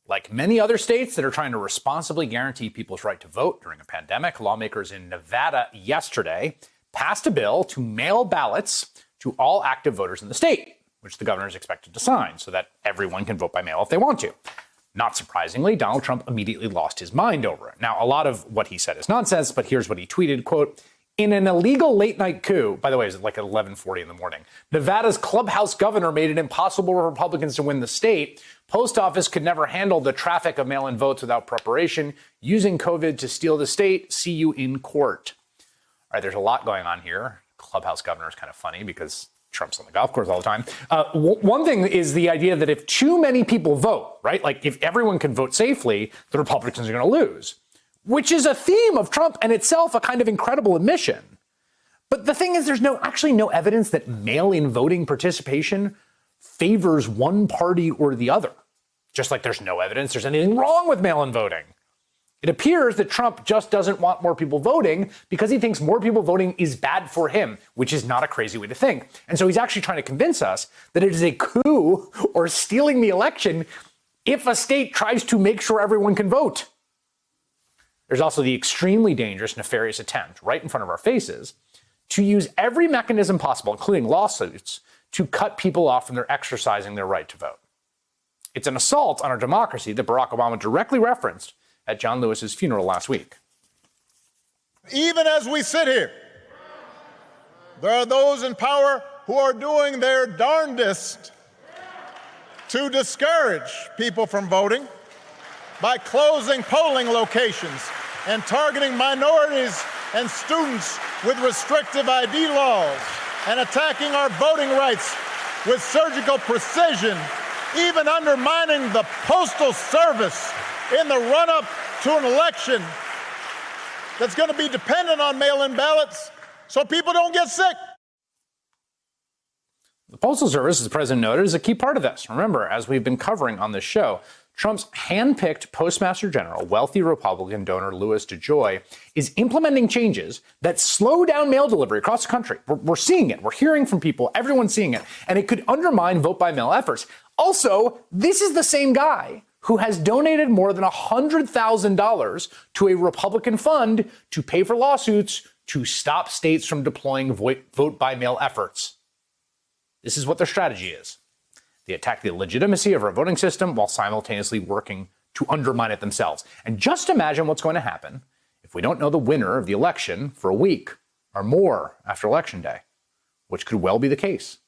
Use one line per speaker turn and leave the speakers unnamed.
Like many other states that are trying to responsibly guarantee people's right to vote during a pandemic, lawmakers in Nevada yesterday passed a bill to mail ballots to all active voters in the state, which the governor is expected to sign so that everyone can vote by mail if they want to. Not surprisingly, Donald Trump immediately lost his mind over it. Now, a lot of what he said is nonsense, but here's what he tweeted, quote, "In an illegal late-night coup," by the way, it's like at 11:40 in the morning, "Nevada's clubhouse governor made it impossible for Republicans to win the state. Post office could never handle the traffic of mail-in votes without preparation. Using COVID to steal the state. See you in court." All right, there's a lot going on here. Clubhouse governor is kind of funny because Trump's on the golf course all the time. One thing is the idea that if too many people vote, right, like if everyone can vote safely, the Republicans are going to lose, which is a theme of Trump and itself a kind of incredible admission. But the thing is, there's actually no evidence that mail-in voting participation favors one party or the other. Just like there's no evidence there's anything wrong with mail-in voting. It appears that Trump just doesn't want more people voting because he thinks more people voting is bad for him, which is not a crazy way to think. And so he's actually trying to convince us that it is a coup or stealing the election if a state tries to make sure everyone can vote. There's also the extremely dangerous, nefarious attempt right in front of our faces to use every mechanism possible, including lawsuits, to cut people off from their exercising their right to vote. It's an assault on our democracy that Barack Obama directly referenced at John Lewis's funeral last week.
Even as we sit here, there are those in power who are doing their darndest to discourage people from voting by closing polling locations and targeting minorities and students with restrictive ID laws and attacking our voting rights with surgical precision, even undermining the Postal Service in the run-up to an election that's going to be dependent on mail-in ballots so people don't get sick.
The Postal Service, as the president noted, is a key part of this. Remember, as we've been covering on this show, Trump's hand-picked Postmaster General, wealthy Republican donor Louis DeJoy, is implementing changes that slow down mail delivery across the country. We're seeing it. We're hearing from people. Everyone's seeing it. And it could undermine vote-by-mail efforts. Also, this is the same guy who has donated more than $100,000 to a Republican fund to pay for lawsuits to stop states from deploying vote-by-mail efforts. This is what their strategy is. They attack the legitimacy of our voting system while simultaneously working to undermine it themselves. And just imagine what's going to happen if we don't know the winner of the election for a week or more after Election Day, which could well be the case.